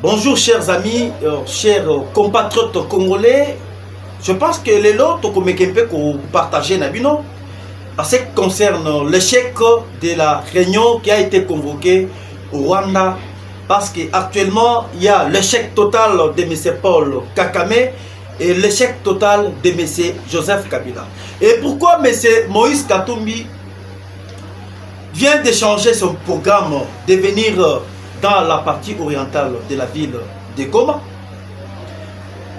Bonjour chers amis, chers compatriotes congolais. Je pense que les lots que partager Nabino en ce qui concerne l'échec de la réunion qui a été convoquée au Rwanda, parce qu'actuellement il y a l'échec total de M. Paul Kagame et l'échec total de M. Joseph Kabila. Et pourquoi M. Moïse Katumbi vient de changer son programme de venir dans la partie orientale de la ville de Goma?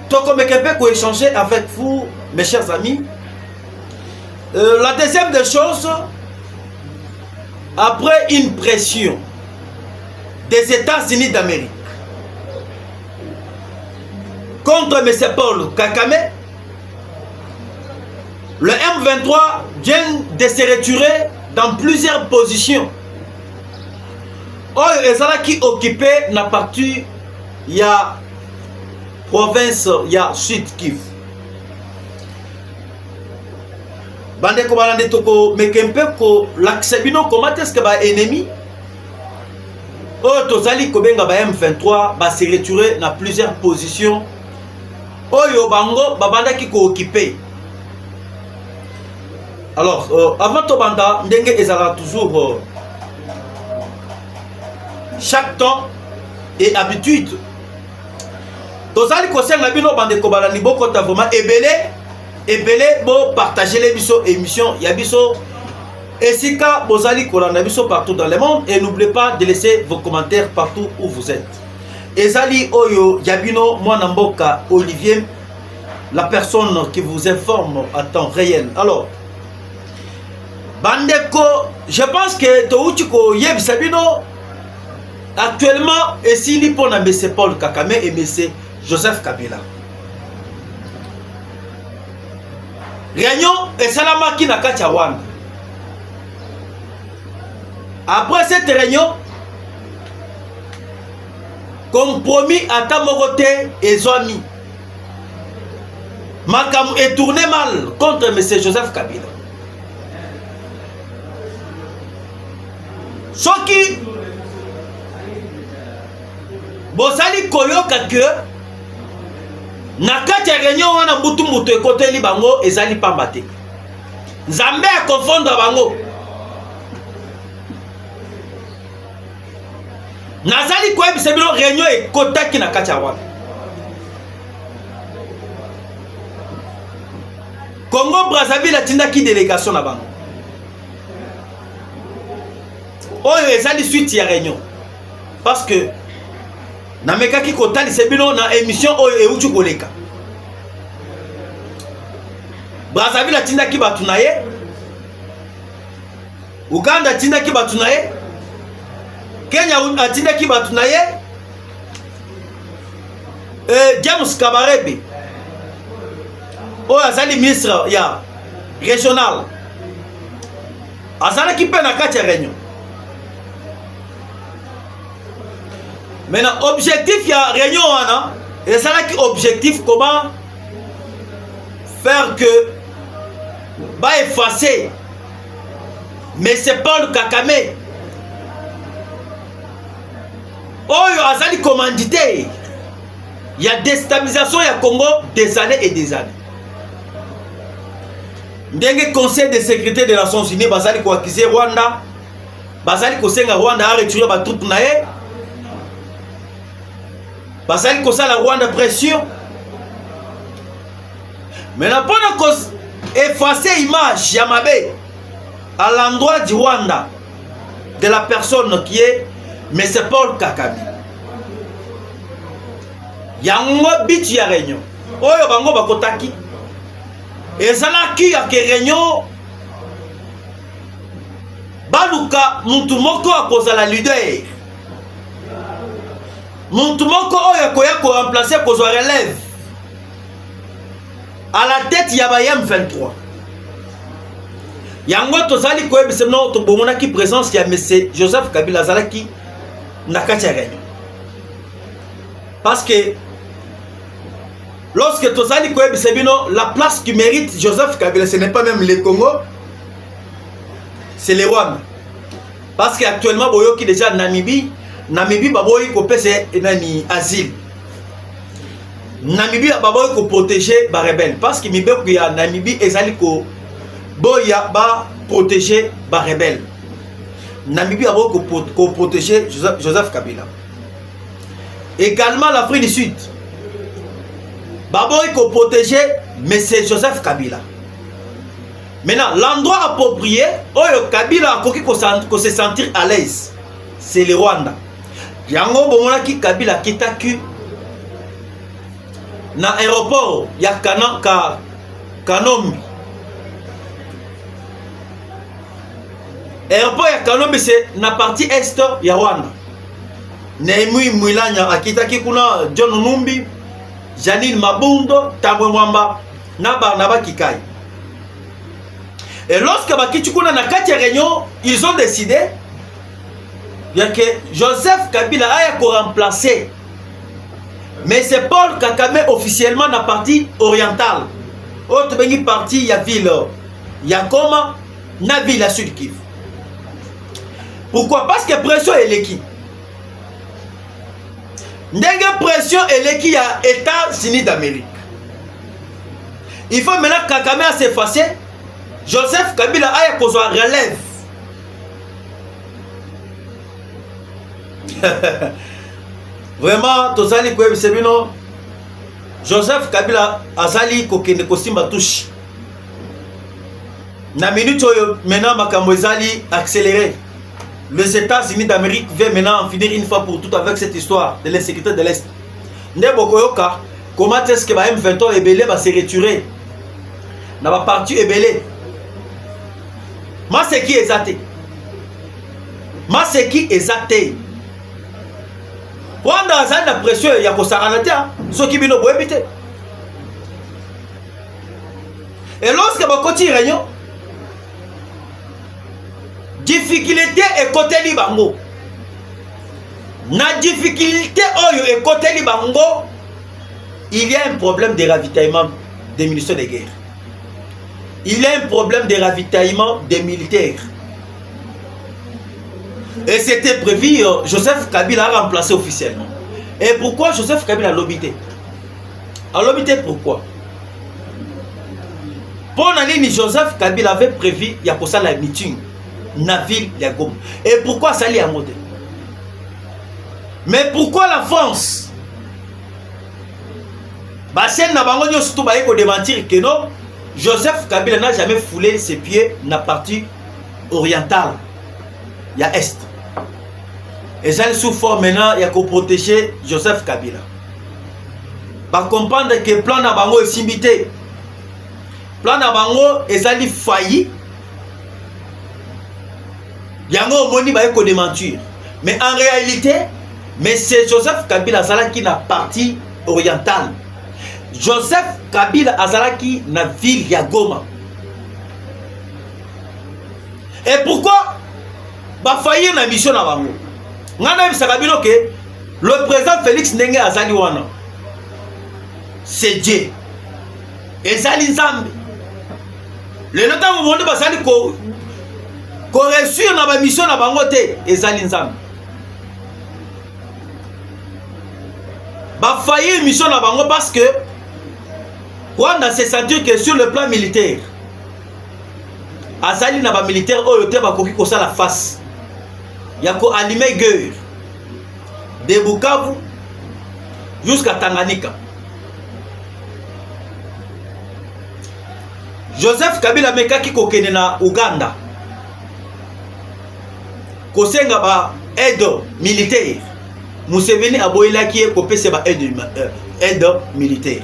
Donc, comme Québec, pour échanger avec vous, mes chers amis. La deuxième des choses, après une pression des États-Unis d'Amérique contre M. Paul Kagame, le M23 vient de se retirer dans plusieurs positions. Qui occupé la partie, il y a province, il y a Sud Kivu. Bande ko balande toko mekempe ko l'accès comment est-ce que ba ennemi tozali kobenga ba M23 ba se retirer dans plusieurs positions. Oyo bango babanda ki ko occupé. Alors avant to banda ndenge ezala toujours chaque temps et habitude. Tozali kosenga bino bande ko balani boko ta vraiment ebele bo partager les biso émission ya biso esika bozali kolanda biso partout dans le monde, et n'oubliez pas de laisser vos commentaires partout où vous êtes. Ezali oyo yabino mwana mboka Olivier, la personne qui vous informe à temps réel. Alors bandeko, je pense que touchiko yebisa bino actuellement esili pona M. Paul Kagame et M. Joseph Kabila. Réunion et salamaki na kati ya Rwanda. Après cette réunion, compromis à Tamogote et Zoami. Makam est tourné mal contre M. Joseph Kabila. Soki bosali koyoka que na kati ya réunion wana mutu ekoteli bango ezali pamba te. Nzambe akofondra bango. Nazali koyebisa bino réunion ekotaki na kati ya wana. Congo Brazzaville atindaki délégation na bango. Oyo ezali suite ya réunion. Parce que na mekaki kotali sebino na émission oyo euti koleka. Brazzaville atindaki batu na ye, Uganda atindaki batu na ye, Kenya atindaki batu na ye, James Kabarebe oyo azali ministre ya régional azalaki mpe na kati ya réunion. Maintenant, objectif, il y a réunion, et c'est là qui objectif, comment faire que, effacer, mais c'est pas le Kagame. Oh, il y a commandité. Il y a déstabilisation, il y a Congo des années et des années. Ndenge Conseil de sécurité des Nations Unies, basali ko accuser Rwanda, basali ko senga Rwanda a retiré ba troupe nae. Basali kosa la Rwanda pression. Mais n'a pas effacer image Yamabe à l'endroit du Rwanda de la personne qui est M. Paul Kagame. Yango bitu ya réunion. Oyo bango bakotaki. Ezalaki ya réunion. Baluka mutu moko akozala leader. Muntu moko oyo koya ko remplacer ko relève à la tête ya ba M23. Yango tozali ko yebisa no to bomona ki présence ya M. Joseph Kabila zalaki na kati ya réunion. Parce que lorsque tozali ko yebisa bino la place qui mérite Joseph Kabila, ce n'est pas même le Congo, c'est le Rwanda. Parce qu'actuellement boyoki déjà Namibie Namibie baboyi ko pese nani asile. Namibie baboyi ko protéger ba rebelle parce que mibeko ya Namibie ezali ko boya ba protéger ba rebelle. Namibie baboyi ko protéger Joseph Kabila. Également l'Afrique du Sud. Baboyi ko protéger mais c'est Joseph Kabila. Maintenant, l'endroit approprié où Kabila a ko se sentir à l'aise, c'est le Rwanda. Yango bomona ki Kabila kitaki na aéroport ya Kanombi. Aéroport ya Kanombi c'est na partie est ya Rwanda. Neimui Mwilanya akitaki kuna John Numbi, Janine Mabundo, Tambwe Mwamba na Barnaba Kikai. Et lorsque Bakichukuna na kati réunion, ils ont décidé que Joseph Kabila a remplacé. Mais c'est Paul Kagame officiellement dans la partie orientale. Autre partie, il y a ville, il y a Goma, na ville à Sud Kivu. Pourquoi? Parce que pression est l'équipe. Ndenge pression est l'équipe à États-Unis d'Amérique. Il faut maintenant Kagame à s'effacer. Joseph Kabila a besoin de relève. Vraiment, tozali ko ebisebino Joseph Kabila azali kokende kosimba touche. Na minute oyo maintenant makambo ezali accéléré. Les États-Unis d'Amérique veulent maintenant en finir une fois pour toutes avec cette histoire de l'insécurité de l'Est. Ndebo koyoka comment est-ce que ba M23 ebele va se retirer? Na ba parti ebele. Maseki ezate. Maseki ezate. Rwanda azali na pression ya kosakana te soki bino boyebi te. Et lorsque bakoti réunion, difficulté ekoteli bango. Na difficulté oyo ekoteli bango, il y a un problème de ravitaillement des munitions de guerre. Il y a un problème de ravitaillement des militaires. Et c'était prévu, Joseph Kabila a remplacé officiellement. Et pourquoi Joseph Kabila a l'obité? A l'obité pourquoi? Pour l'année, Joseph Kabila avait prévu, il y a pour ça la meeting, na ville de Goma. Et pourquoi ça allait à monter? Mais pourquoi la France? Basen na bango nyo surtout baye ko démentir que non, Joseph Kabila n'a jamais foulé ses pieds dans la partie orientale. Il y a Est. Et ça, sous forme maintenant, il y a qu'on protéger Joseph Kabila. Va comprendre que le plan Nabango est simité. Le plan Nabango est failli. Il y a un moni qui démentir. Mais en réalité, c'est Joseph Kabila qui n'a partie orientale. Joseph Kabila Azalaki na ville ya Goma. Et pourquoi ba faillir na mission na bango? Ngana bisaka bino que le président Félix Ndenge azali wana. C'est Dieu. Ezali Nzambe. Le nota monde basali ko réussir na ba mission na bango te ezali Nzambe. Ba faillir mission na bango parce que Rwanda s'est senti que sur le plan militaire, Azali na ba militaire oyo te ba koki kosa la face. Yako animé guerre de Bukavu jusqu'à Tanganyika. Joseph Kabila mekaki kokene na Uganda. Kosenga ba aide militaire. Museveni aboyelaki ko pese ba aide militaire.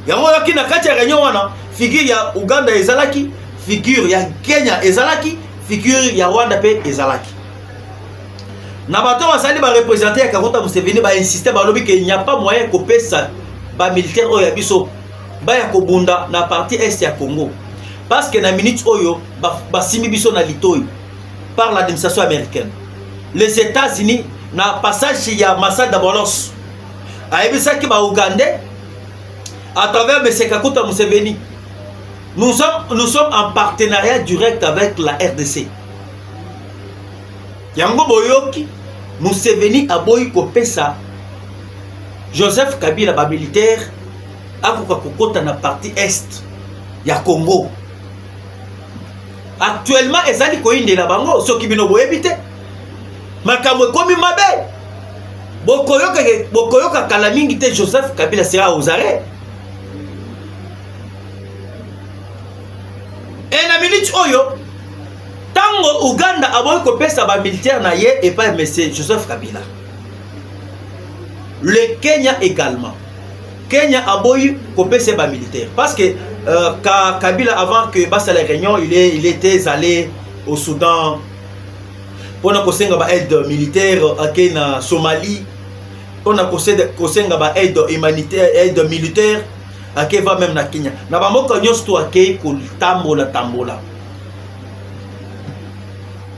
Yango yaki na kati ya réunion wana figure ya Uganda ezalaki, figure ya Kenya ezalaki, figure ya Rwanda pe ezalaki. Na bato basali ba représenter ya Kakota Museveni ba insister ba lobi que il n'y a pas moyen ko pesa ba militaire oyo ya biso ba ya kobunda na partie est ya Congo. Parce que na minute oyo ba simi biso na litoyi par l'administration américaine. Les États-Unis na passage ya Masada Bolos a ebisaki ba Ougandais à travers M. Kakota Museveni. Nous sommes en partenariat direct avec la RDC. Yango Boyoki, Museveni aboyi kopesa Joseph Kabila ba militaire akoka kokota na partie est ya Congo. Actuellement ezali koyindela bango soki bino boyebi te. Makambo ekomi mabe. Bokoyoka kala mingi te Joseph Kabila sera aux arrêts. Et na minute oyo tango Uganda aboyi kopesa ba militaire na ye et pas monsieur Joseph Kabila. Le Kenya également. Kenya aboyi kopesa ba militaire parce que Kabila avant que basa la réunion il était allé au Soudan pour na kosenga ba aide militaire na Somalie pour na kosenga ba aide humanitaire aide militaire va même na Kenya na ba moko nyonso to akei ko tambola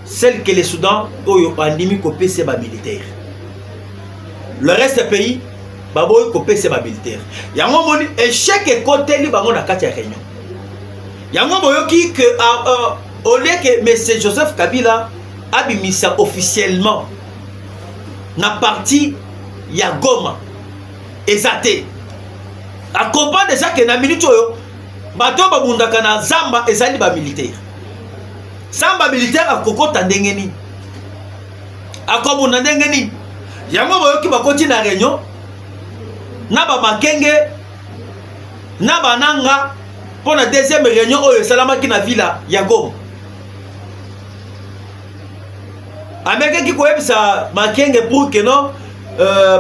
celle que le Soudan oyo andimi kopesa ba militaire. Le reste des pays baboyi kopesa ba militaire. Yango moni échec et côté li bango na kati ya réunion. Yango boyoki que au lieu que monsieur Joseph Kabila abimisa officiellement na parti ya Goma ezate a comprendre déjà que na minute oyo bato babundaka na zamba ezali ba militaire. Samba militaire akokota ndenge nini akomuna ndenge nini yango boyoki bakoti na réunion na ba makenge na bananga pour la deuxième réunion oyo salamaki na villa ya Goma. Ameke ki koyebisa makenge pour que non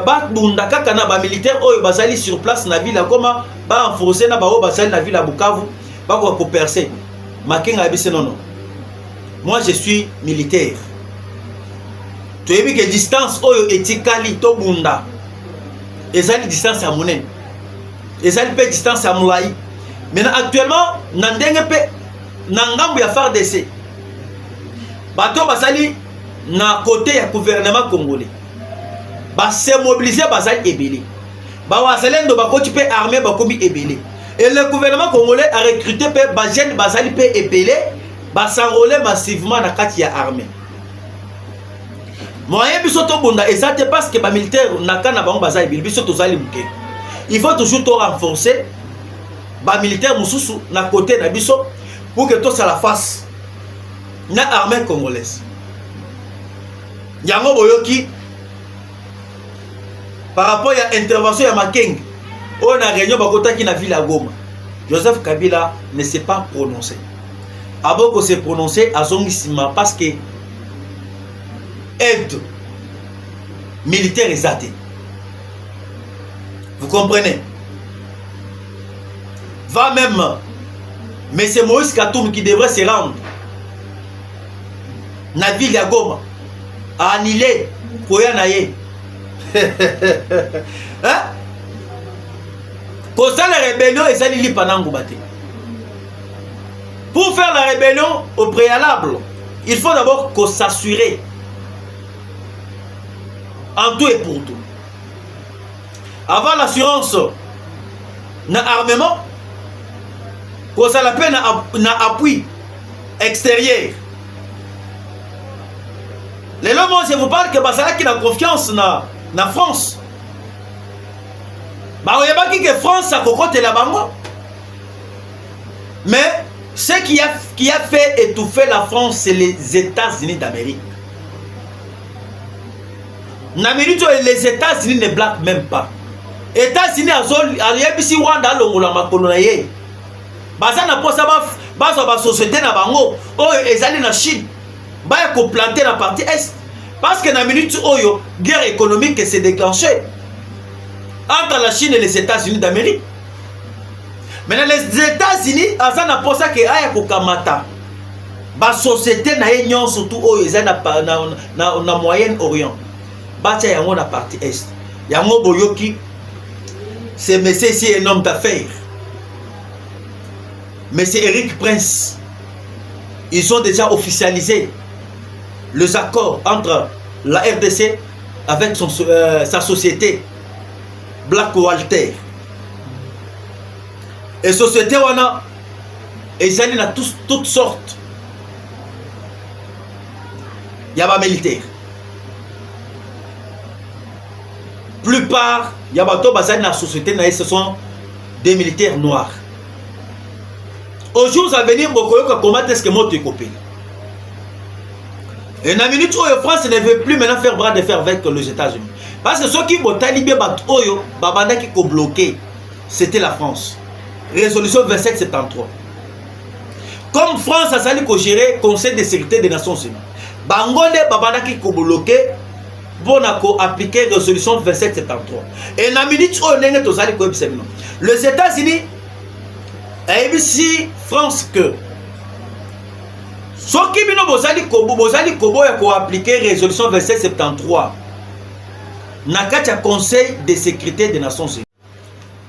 bakbunda kaka na ba militaire oyo bazali sur place na villa Goma ba renforcer na ba oyo bazali na villa Bukavu ba ko percer. Makenge abise non. Moi je suis militaire. Tu as vu que distance oyo etikali to bunda. Ezali distance à monene. Ezali pe distance à moulaï. Maintenant actuellement nandenge pe nangambu ya FARDC. Bato basali na côté ya gouvernement congolais. Ba se mobiliser bazali ebele. Ba waselendo bakoti pe armée bakomi ebele. Et le gouvernement congolais a recruté pe ba jeune bazali pe ebele. Ba s'enrôler massivement na kati ya armée. Moyen biso to bunda ezate parce que ba militaire naka na bango bazali biso to zali muke. Il faut toujours to renforcer ba militaire mususu na côté na biso pour que to ça la face na armée congolaise. Yango boyoki par rapport à intervention ya Makeng on a réunion bakotaki na ville à Goma. Joseph Kabila ne s'est pas prononcé. Aboko s'est prononcé à zongisima parce que aide militaire exaté. Vous comprenez? Va même mais c'est Moïse Katoum qui devrait se rendre na ville ya Goma à annuler koya na ye. Hein? Pour ça la rébellion et ça li panango baté. Pour faire la rébellion au préalable, il faut d'abord qu'on s'assurer en tout et pour tout. Avant l'assurance, na armement, qu'on ça la peine na appui extérieur. Les lois, moi, je vous parle que Basala qui a confiance na France. Bah, vous voyez que France a cocoté la bango. Mais ce qui a fait étouffer la France, c'est les États-Unis d'Amérique. Na minute les États-Unis ne blaguent même pas. États-Unis ayebisi Rwanda longola makolo na ye. Baza na posa ba société na bango oyo ezali na Chine. Ba ko planter la partie est parce que na minute oyo guerre économique s'est déclenchée entre la Chine et les États-Unis d'Amérique. Maintenant les États-Unis azana posa ke aya ko kamata ba société na ye nyon surtout oyo ezali na Moyen-Orient. Batia yango na partie est. Yango boyoki c'est monsieur ici un homme d'affaires. Monsieur Eric Prince. Ils ont déjà officialisé les accords entre la RDC avec sa société Black Walter. Et société wana ils allaient dans toutes sortes. Il y a pas militaire. plupart il y a bateau basé dans la société, ce sont des militaires noirs. Au jour à venir, comment est-ce que moi tu es copié? Et dans la minute où la France ne veut plus maintenant faire bras de fer avec les États-Unis. Parce que ceux qui ont talibé qui ont bloqué, c'était la France. Résolution 2773. Comme France a sali gérer Conseil de sécurité des Nations Unies. Bangonde babanda qui ont bloqué pour appliquer résolution 2773. Et dans la minute où les États-Unis et ici France que ceux qui ont appliqué résolution 2773 na katia Conseil de sécurité des Nations Unies.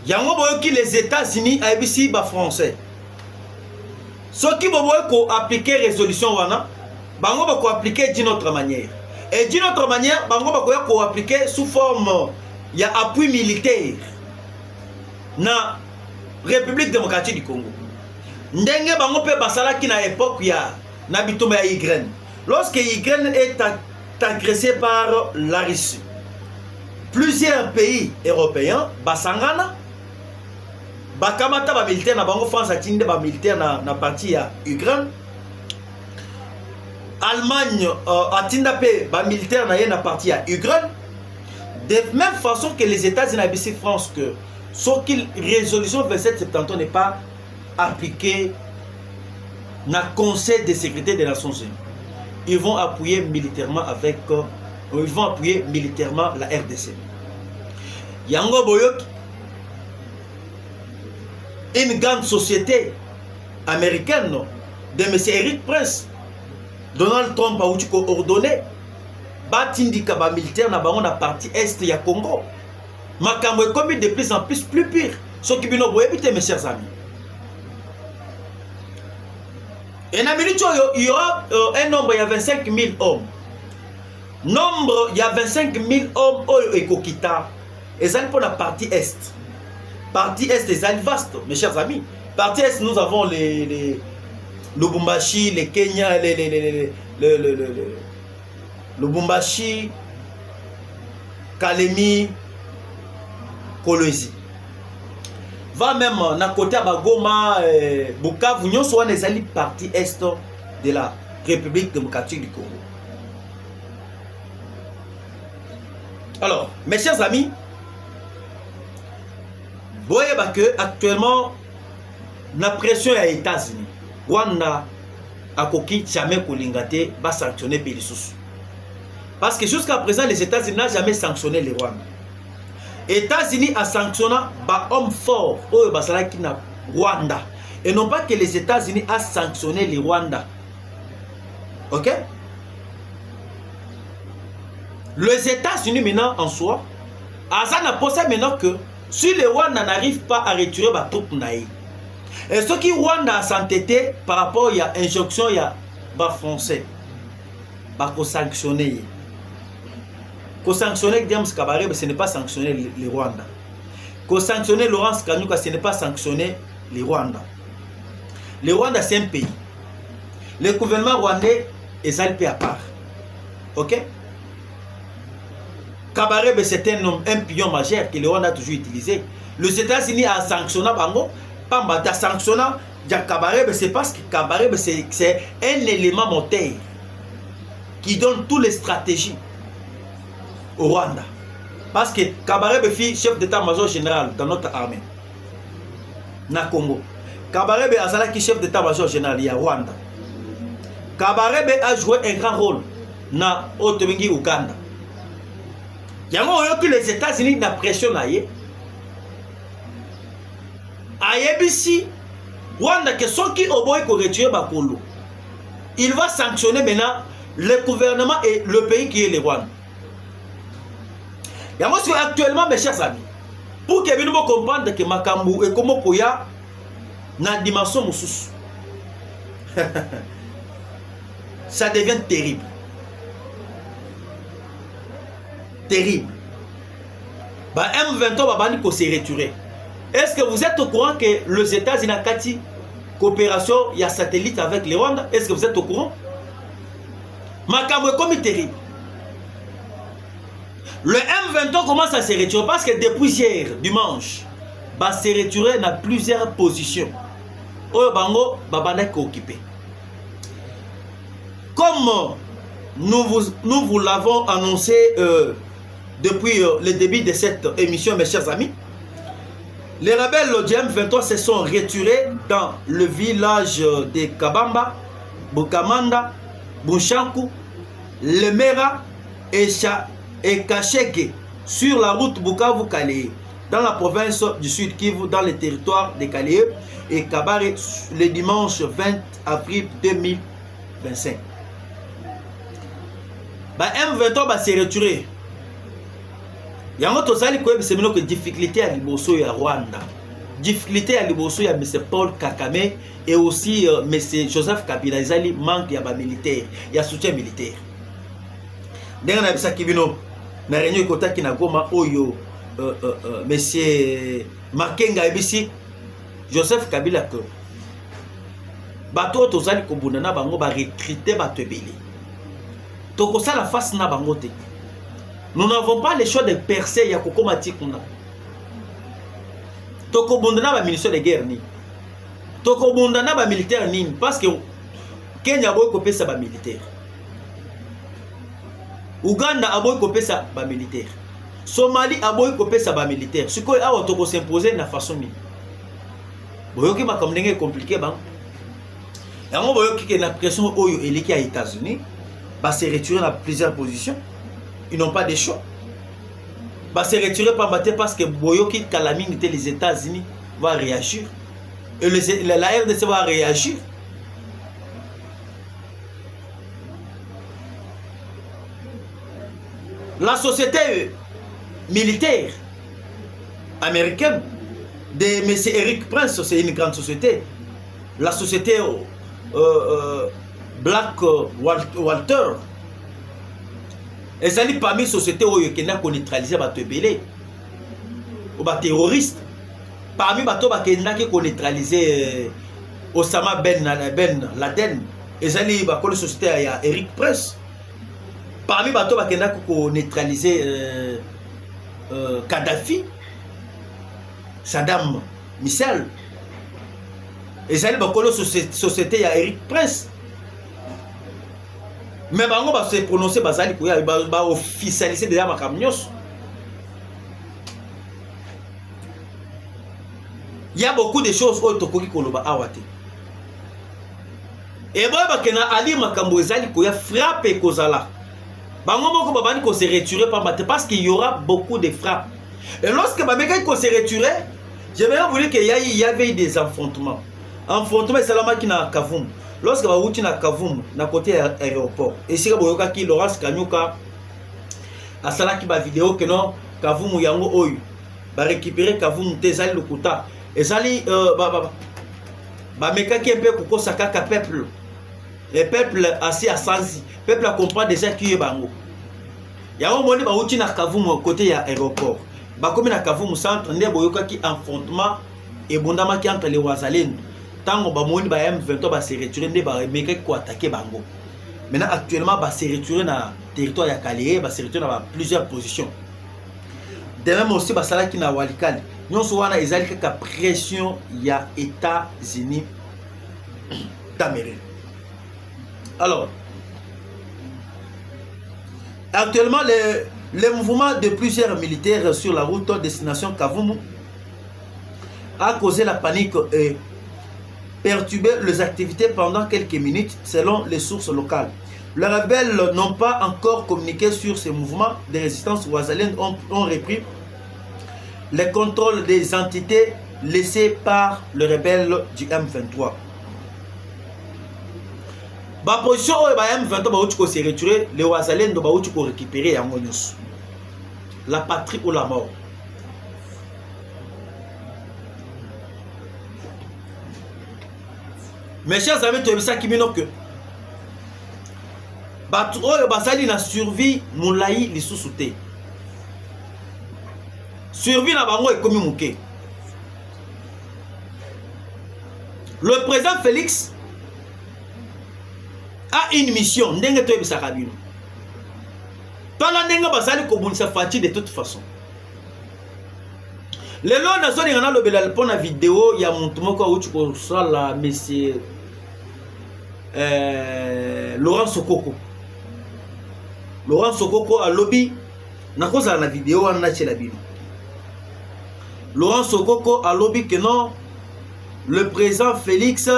Yango boyoki les États-Unis a ici ba français. Ceux qui ont appliqué résolution wana bango bako appliquer d'une autre manière. Et d'une autre manière bango bako appliquer sous forme ya appui militaire na République démocratique du Congo. Ndenge bango pe basala ki na époque ya na bitoma ya Ukraine. Lorsque Ukraine est agressée par la Russie, plusieurs pays européens basangana bakamata ba militaire na bango. France atinde ba militaire na partie ya Ukraine. Allemagne atinda pe ba militaire na na partie ya Ukraine. De même façon que les États-Unis et France que sauf que résolution 2773 n'est pas appliquée dans le Conseil de sécurité des Nations Unies. Ils vont appuyer militairement avec ils vont appuyer militairement la RDC. Yango Boyok, une grande société américaine de M. Eric Prince, Donald Trump a ordonné batindika ba militaire na bango na partie est ya Congo. Makambo est commis de plus en plus pire. Ce qui bino boye bité mes chers amis. Et na minute il y aura un nombre, il y a 25 000 hommes. Nombre, il y a 25 000 hommes et kokita. Et ça pour la partie est. Partie est est vaste, mes chers amis. Partie est, nous avons les Lubumbashi, les Kenya, le Lubumbashi, Kalemi, Kolwezi. Va même na côté Bagoma, Bukavu, nous sommes les alliés partie est de la République démocratique du Congo. Alors, mes chers amis, vous voyez que actuellement, la pression aux États-Unis, Rwanda a coquille jamais kolingate va sanctionner pays sous. Parce que jusqu'à présent, les États-Unis n'ont jamais sanctionné les Rwandais. Les États-Unis a sanctionné les hommes forts au Rwanda. Et non pas que les États-Unis a sanctionné les Rwandais. Ok? Les États-Unis maintenant en soi, Azan a posé maintenant que si les Rwandais n'arrivent pas à retirer les troupes naïves, et ce qui Rwanda a s'entêté par rapport à l'injonction il y a les Français, pour sanctionner. Pour sanctionner James Kabarebe, ce n'est pas sanctionner les Rwandais. Pour sanctionner Laurence Kanyuka, ce n'est pas sanctionner les Rwandais. Les Rwandais, c'est un pays. Le gouvernement rwandais est un pays à part. Ok? Kabarebe, c'est un pion majeur que les Rwandais ont toujours utilisé. Les États-Unis ont sanctionné Bango. Pamba a sanctionné Kabarebe, c'est parce que Kabarebe, c'est un élément moteur qui donne toutes les stratégies au Rwanda. Parce que Kabarebe fut chef d'état-major général dans notre armée. Na Congo. Kabarebe a chef d'état-major général il y a Rwanda. Kabarebe a joué un grand rôle na Otobengi Uganda. Yango que les États-Unis na pression na ye. Ayebisi Rwanda que ceux qui ont retirer Bakolo. Il va sanctionner maintenant le gouvernement et le pays qui est le Rwanda. Et moi, actuellement, mes chers amis, pour que vous compreniez que Makambu et comment Koya na dimension moussous, ça devient terrible. Terrible. Bah, M23 va venir se retirer. Est-ce que vous êtes au courant que les États-Unis ont une coopération, il y a satellite avec les Rwandais? Est-ce que vous êtes au courant? Makambu est comme terrible. Le M23 commence à se retirer parce que depuis hier, dimanche, va se retirer dans plusieurs positions. Oyo bango babandaki occupé. Comme nous vous l'avons annoncé depuis le début de cette émission, mes chers amis, les rebelles du M23 se sont retirés dans le village de Kabamba, Bukamanda, Bunshanku, Lemera et Kacheke sur la route Bukavu-Kaleye dans la province du Sud Kivu, dans le territoire de Kaleye et Kabare le dimanche 20 avril 2025. M23 va se retirer. Il y a un autre que difficulté à Liboso et à Rwanda. Difficulté à Liboso et à M. Paul Kakame et aussi M. Joseph Kabila. Il manque de militaire. Il y a soutien militaire. Dans la réunion, il y a Oyo, M. Makenga Ebisi, Joseph Kabila que bateau tozali kobundana bango ba recruter bato ebele. Toko ça la face na bango te. Nous n'avons pas le choix de percer ya kokomati kuna. Toko bundana ba ministre de guerre ni. Toko bundana ba militaire ni parce que Kenya boy kopesa ba militaire. Uganda aboy kopesa ba militaire. Somalie aboy kopesa ba militaire. Sikoy awa toko s'imposer na façon ni. Boyoki ma comme ndenge compliqué bang. Yango boyoki que la pression oyo eleki à États-Unis va se retirer dans plusieurs positions. Ils n'ont pas de choix. Va se retirer parce que boyoki Kalamine les États-Unis va réagir et la RDC va réagir. La société militaire américaine de M. Eric Prince, c'est une grande société. La société Black Walter. Et ça dit parmi les sociétés où il y a neutralisé les terroristes. Parmi les qui ont neutralisé Osama Ben Laden. Et ça dit la société il y a Eric Prince. Parmi les qui ont neutralisé Kadhafi, Saddam Hussein. Et ça, il y a une société, il y a Eric Prince. Mais on va se prononcer, il va officialiser déjà ma camions. Il y a beaucoup de choses qui sont awate. Et moi, je vais aller à frapper Kozala. On va se retirer parce qu'il y aura beaucoup de frappes. Et lorsque on se retiré, j'ai bien voulu qu'il y avait des affrontements. Affrontement c'est la qui na Kavumu. Lorsque va outi na Kavumu na côté aéroport. Et si boyoka ki Laurence Kanyuka asala ki ba vidéo que non Kavumu yango oyo ba récupérer Kavumu tezali lokuta. Et sali ba meka ki peu ko saka ka peuple. Le peuple assis à Sanzi. Peuple a comprendre déjà qui est bango. Yango moni ba outi na Kavumu côté ya aéroport. Ba komi na Kavumu centre ndé boyoka ki affrontement et bondama ki entre les Wazalendo. Tant que les M23 va se retirer, ils vont attaquer Bango. Maintenant, actuellement, va se retirer dans le territoire de Kaleye, va se retirer dans plusieurs positions. De même aussi, va se retirer dans Walikale. Nous avons une pression des États-Unis d'Amérique. Alors, actuellement, le mouvement de plusieurs militaires sur la route destination Kavumu a causé la panique et perturber les activités pendant quelques minutes selon les sources locales. Les rebelles n'ont pas encore communiqué sur ces mouvements de résistance. Wazalènes ont repris le contrôle des entités laissées par les rebelles du M23. La position où le M23 s'est retiré, les Wazalènes ont récupéré la patrie ou la mort. Mes chers amis, tu as vu ça qui me noque. Basali na survie moulaï li sous-souté. Survie na bango est comme mouké. Le président Félix a une mission. Ndenge tu as vu ça kabino. tala ndenga basali kobunisa Fati de toute façon. Lelo nazo ngana lobela pona vidéo ya muntu moko uti ko sala monsieur Laurent Sokoko. Laurent Sokoko a lobby na koza na vidéo wana chela bino. Laurent Sokoko a lobby que non, le président Félix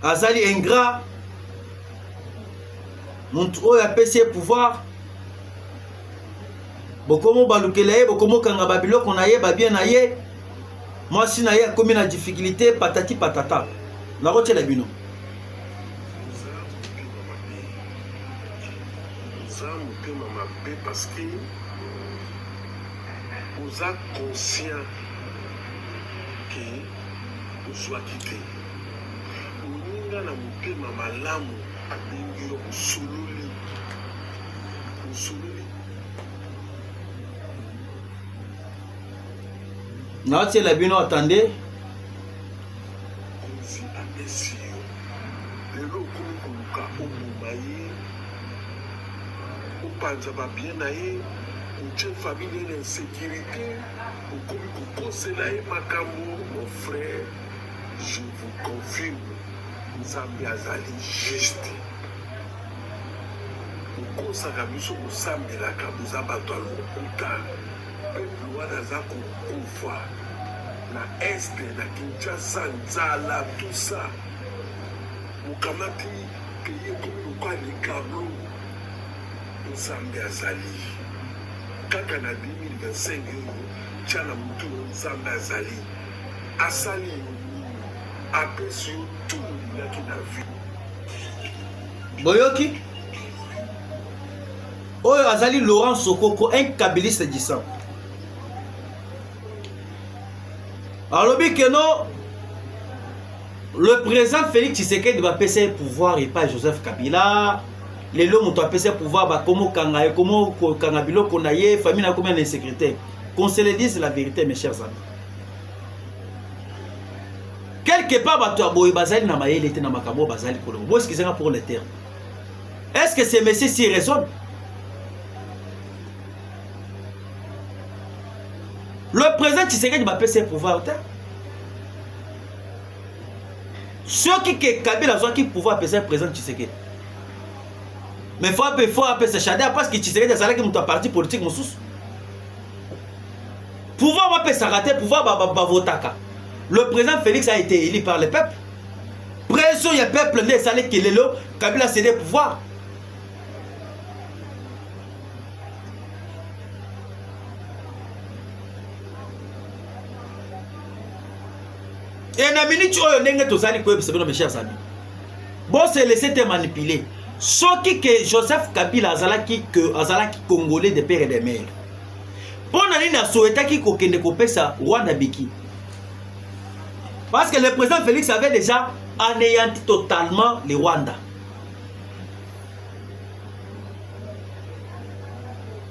azali ingrat, muntu oyo apesi pouvoir, bokomo balukela ye, bokomo kanga babiloko na ye, babien na ye, mwasi na ye akomi na difficulté, patati patata. Nakotela bino. Parce que vous êtes conscient que vous soyez quitté. Vous n'avez pas de malamu à venir au sololi. Nakotela bino, attendez. Panza va bien naïe, une famille d'insécurité, vous conseillez mon frère, je vous confirme, nous avons azali juste. Vous conseillez nous sommes la nous abattons le temps, peuple wana kufa, na est, na Kinshasa, Nzala, tout ça. Vous kamati pays comme le Cablo. Nzambe azali kaka na 2025 tshana mutu Nzambe azali asali apesi tout laki na vie boyoki oyo azali Laurent Sokoko, un kabiliste du sang. Alobi que non, le président Félix Tshisekedi va passer pouvoir et pas Joseph Kabila. Les lots ont appelé pouvoir, bah, comment kangaye, comment kangabilo konaye, famille n'a combien d'insécurité. Qu'on se le dise la vérité, mes chers amis. Quelque part, bah, tu as beau bazali na maye, il était na makabo bazali kolongo. Bon, est-ce que c'est pour les terres? Est-ce que ces messieurs s'y raisonnent? Le président Tshisekedi va passer pouvoir. Ceux qui Kabila ont qui pouvoir passer président Tshisekedi. Mais il faut appeler ce chadé parce que Tshisekedi a qui un parti politique moussous. Pouvoir va faire rater, pouvoir va voter. Le président Félix a été élu par le peuple. Pression, il y a peuple né, ça que les lots, Kabila a cédé pouvoir. Et na minute où on est tous allés mes chers amis. Bon, c'est laisser te manipuler. Ce qui que Joseph Kabila azalaki congolais de père et de mère. Pour nani na souhaita ki kokende kopesa Rwanda biki. Parce que le président Félix avait déjà anéanti totalement le Rwanda.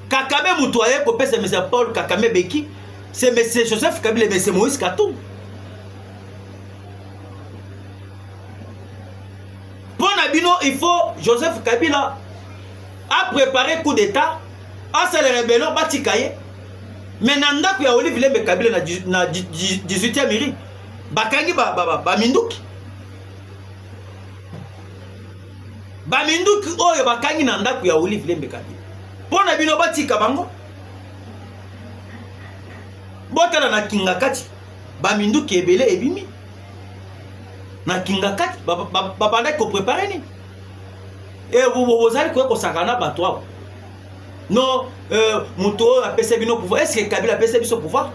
Kakame Mutoye kopesa M. Paul Kakame Beki, c'est M. Joseph Kabila et M. Moïse Katumbi. Il faut Joseph Kabila a préparé coup d'état, a fait les rébellions, batikaye. Mais nanda ku ya Olive Lembe Kabila na 18e mairie. Bakangi ba minduki. Ba minduki oyo bakangi nanda ku ya Olive Lembe Kabila. Pona bino batika bango. Botala na kingakati. Ba minduki ebele ebimi. Na kingakati babanda ko préparer ni. Et vous allez quoi sakana batwa. Non, Muto a passé bino pouvoir. Est-ce que Kabila a passé son pouvoir?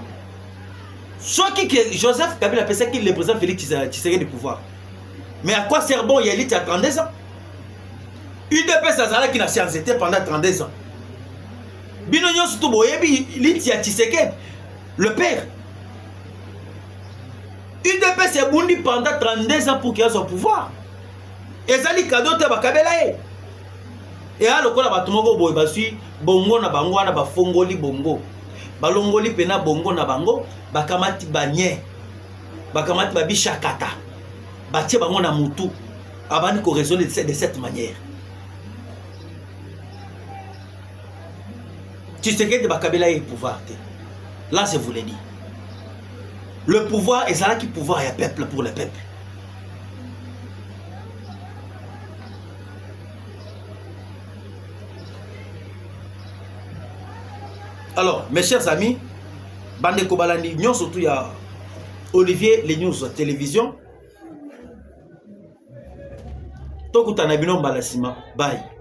Soit qui Joseph Kabila a passé qui le président Félix Tshisekedi du pouvoir. Mais à quoi sert bon il y a élite à 32 ans? UDP Sazala qui n'a science été pendant 32 ans. Bino nyo surtout boyebi élite à Tshisekedi le père. UDP s'est bondi pendant 32 ans pour qu'il ait son pouvoir. Et ça li cadeau te bakabela ye. Et alors kola batumoko boy basui bongo na bango na bafongoli bongo. Balongoli pena bongo na bango bakamati banye. Bakamati babishakata. Batie bango na mutu. avant qu'on raisonne de cette manière. Tshisekedi Bakabila est pouvoir. Là, je vous l'ai dit. Le pouvoir est ça qui pouvoir est peuple pour le peuple. Alors, mes chers amis, Bande Kobalandi, nous surtout il y a Olivier, les news télévision. Tokutana Bino Balasima, bye.